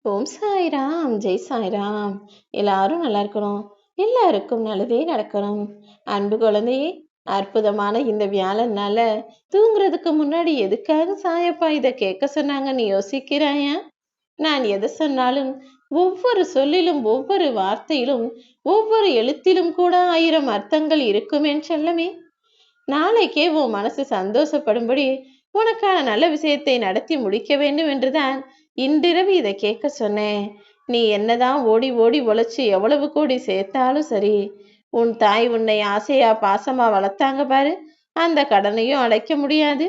ஓம் சாய்ராம், ஜெய் சாய்ராம். எல்லாரும் நல்லா இருக்கணும். எல்லாருக்கும் நல்லதே நடக்கணும். அன்பு குழந்தையே, அற்புதமான இந்த வியாழனால தூங்குறதுக்கு முன்னாடி எதுக்காக சாயப்பா இதை கேட்க சொன்னாங்கன்னு யோசிக்கிறாயா? நான் எதை சொன்னாலும் ஒவ்வொரு சொல்லிலும், ஒவ்வொரு வார்த்தையிலும், ஒவ்வொரு எழுத்திலும் கூட 1000 அர்த்தங்கள் இருக்கும் என் செல்லமே. நாளைக்கே உன் மனசு சந்தோஷப்படும்படி உனக்கான நல்ல விஷயத்தை நடத்தி முடிக்க வேண்டும் என்றுதான் இன்றிரவு இதை கேட்க சொன்னேன். நீ என்னதான் ஓடி ஓடி உழைச்சு எவ்வளவு கோடி சேர்த்தாலும் சரி, உன் தாய் உன்னை ஆசையா பாசமா வளர்த்தாங்க பாரு, அந்த கடனையும் அடைக்க முடியாது.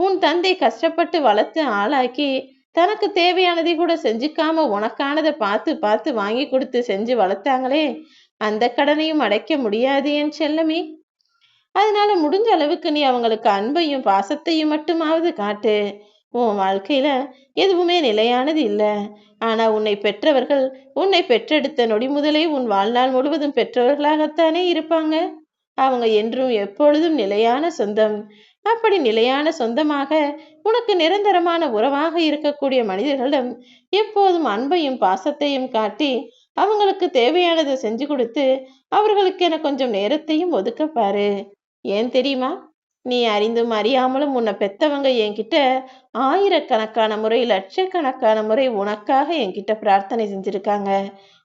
உன் தந்தை கஷ்டப்பட்டு வளர்த்து ஆளாக்கி தனக்கு தேவையானதை கூட செஞ்சுக்காம உனக்கானதை பார்த்து பார்த்து வாங்கி கொடுத்து செஞ்சு வளர்த்தாங்களே, அந்த கடனையும் அடைக்க முடியாது என் செல்லமே. அதனால முடிஞ்ச அளவுக்கு நீ அவங்களுக்கு அன்பையும் பாசத்தையும் மட்டுமாவது காட்டு. உன் வாழ்க்கையில எதுவுமே நிலையானது இல்லை. ஆனா உன்னை பெற்றவர்கள் உன்னை பெற்றெடுத்த நொடி முதலே உன் வாழ்நாள் முழுவதும் பெற்றவர்களாகத்தானே இருப்பாங்க. அவங்க என்றும் எப்பொழுதும் நிலையான சொந்தம். அப்படி நிலையான சொந்தமாக உனக்கு நிரந்தரமான உறவாக இருக்கக்கூடிய மனிதர்களிடம் எப்போதும் அன்பையும் பாசத்தையும் காட்டி அவங்களுக்கு தேவையானதை செஞ்சு கொடுத்து அவர்களுக்கு என கொஞ்சம் நேரத்தையும் ஒதுக்க பாரு. ஏன் தெரியுமா? நீ அறிந்தும் அறியாமலும் உன்னை பெத்தவங்க என்கிட்ட ஆயிரக்கணக்கான முறை, லட்சக்கணக்கான முறை உனக்காக என்கிட்ட பிரார்த்தனை செஞ்சிருக்காங்க.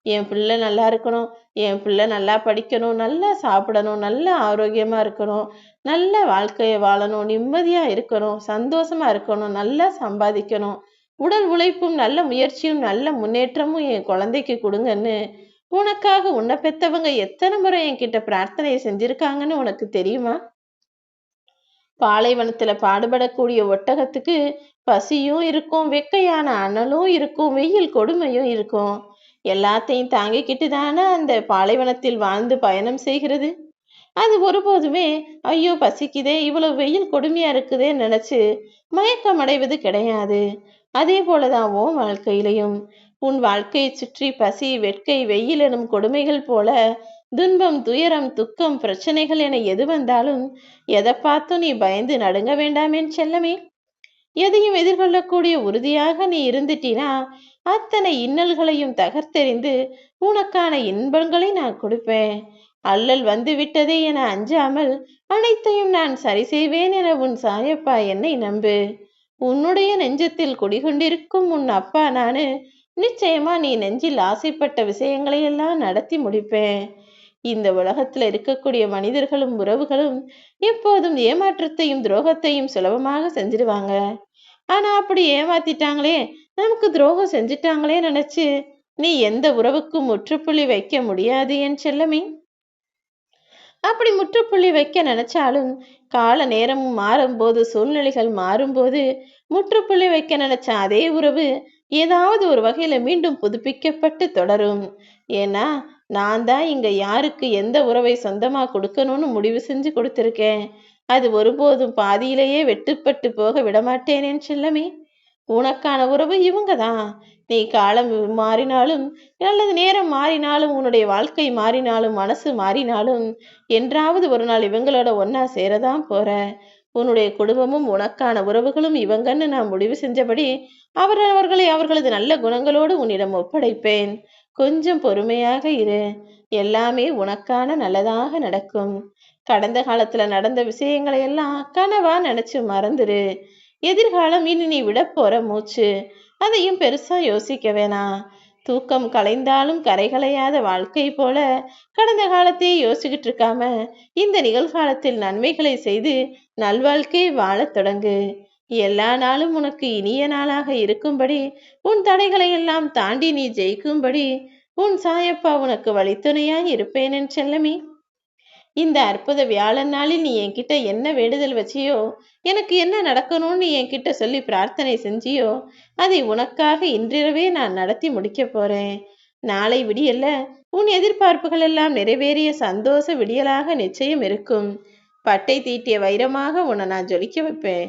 என் பிள்ளை நல்லா இருக்கணும், என் பிள்ளை நல்லா படிக்கணும், நல்லா சாப்பிடணும், நல்ல ஆரோக்கியமா இருக்கணும், நல்ல வாழ்க்கையை வாழணும், நிம்மதியா இருக்கணும், சந்தோஷமா இருக்கணும், நல்லா சம்பாதிக்கணும், உடல் உழைப்பும் நல்ல முயற்சியும் நல்ல முன்னேற்றமும் என் குழந்தைக்கு கொடுங்கன்னு உனக்காக உன்னை பெத்தவங்க எத்தனை முறை என்கிட்ட பிரார்த்தனை செஞ்சிருக்காங்கன்னு உனக்கு தெரியுமா? பாலைவனத்துல பாடுபடக்கூடிய ஒட்டகத்துக்கு பசியும் இருக்கும், வெக்கையான அனலும் இருக்கும், வெயில் கொடுமையும் இருக்கும். எல்லாத்தையும் தாங்கிக்கிட்டு தானே அந்த பாலைவனத்தில் வாழ்ந்து பயணம் செய்கிறது. அது ஒருபோதுமே ஐயோ பசிக்குதே, இவ்வளவு வெயில் கொடுமையா இருக்குதே நினைச்சு மயக்கம் அடைவது கிடையாது. அதே போலதான் உன் வாழ்க்கையிலையும் உன் வாழ்க்கையை சுற்றி பசி, வெட்கை, வெயில் எனும் கொடுமைகள் போல துன்பம், துயரம், துக்கம், பிரச்சனைகள் என எது வந்தாலும் எதை பார்த்தும் நீ பயந்து நடுங்க வேண்டாமேன் செல்லமே. எதையும் எதிர்கொள்ளக்கூடிய உறுதியாக நீ இருந்துட்டினா அத்தனை இன்னல்களையும் தகர்த்தெறிந்து உனக்கான இன்பங்களை நான் கொடுப்பேன். அல்லல் வந்து விட்டதே என அஞ்சாமல் அனைத்தையும் நான் சரி செய்வேன் என உன் சாயப்பா என்னை நம்பு. உன்னுடைய நெஞ்சத்தில் குடிகொண்டிருக்கும் உன் அப்பா நானு. நிச்சயமா நீ நெஞ்சில் ஆசைப்பட்ட விஷயங்களை எல்லாம் நடத்தி முடிப்பேன். இந்த உலகத்துல இருக்கக்கூடிய மனிதர்களும் உறவுகளும் எப்போதும் ஏமாற்றத்தையும் துரோகத்தையும் சுலபமாக செஞ்சிடுவாங்க. ஆனா அப்படி ஏமாத்திட்டாங்களே, நமக்கு துரோகம் செஞ்சிட்டாங்களே நினைச்சு நீ எந்த உறவுக்கும் முற்றுப்புள்ளி வைக்க முடியாது என் செல்லமே. அப்படி முற்றுப்புள்ளி வைக்க நினைச்சாலும் கால நேரமும் மாறும்போது, சூழ்நிலைகள் மாறும்போது முற்றுப்புள்ளி வைக்க நினைச்ச அதே உறவு ஏதாவது ஒரு வகையில மீண்டும் புதுப்பிக்கப்பட்டு தொடரும். ஏன்னா நான் தான் இங்க யாருக்கு எந்த உறவை சொந்தமா கொடுக்கணும்னு முடிவு செஞ்சு கொடுத்திருக்கேன். அது ஒருபோதும் பாதியிலேயே வெட்டுப்பட்டு போக விடமாட்டேனேன் செல்லமே. உனக்கான உறவு இவங்க தான். நீ காலம் மாறினாலும் அல்லது நேரம் மாறினாலும், உன்னுடைய வாழ்க்கை மாறினாலும், மனசு மாறினாலும் என்றாவது ஒரு நாள் இவங்களோட ஒன்னா சேரதான் போற. உன்னுடைய குடும்பமும் உனக்கான உறவுகளும் இவங்கன்னு நான் முடிவு செஞ்சபடி அவர்களை அவர்களது நல்ல குணங்களோடு உன்னிடம் ஒப்படைப்பேன். கொஞ்சம் பொறுமையாக இரு. எல்லாமே உனக்கான நல்லதாக நடக்கும். கடந்த காலத்துல நடந்த விஷயங்களை எல்லாம் கனவா நினைச்சு மறந்துரு. எதிர்காலம் இனி நீ விட போற மூச்சு. அதையும் பெருசா யோசிக்க வேணாம். தூக்கம் கலைந்தாலும் கரைகளையாத வாழ்க்கை போல கடந்த காலத்தையே யோசிச்சுக்கிட்டு இருக்காம இந்த நிகழ்காலத்தில் நன்மைகளை செய்து நல்வாழ்க்கையை வாழத் தொடங்கு. எல்லா நாளும் உனக்கு இனிய நாளாக இருக்கும்படி, உன் தடைகளை எல்லாம் தாண்டி நீ ஜெயிக்கும்படி உன் சாயப்பா உனக்கு வழித்துணையாய் இருப்பேன் என் செல்லமே. இந்த அற்புத வியாழன் நாளில் நீ என்கிட்ட என்ன வேண்டுதல் வச்சியோ, எனக்கு என்ன நடக்கணும்னு நீ என்கிட்ட சொல்லி பிரார்த்தனை செஞ்சியோ, அதை உனக்காக இன்றிரவே நான் நடத்தி முடிக்க போறேன். நாளை விடியல்ல உன் எதிர்பார்ப்புகள் எல்லாம் நிறைவேறிய சந்தோஷ விடியலாக நிச்சயம் இருக்கும். பட்டை தீட்டிய வைரமாக உன்னை நான் ஜொலிக்க வைப்பேன்.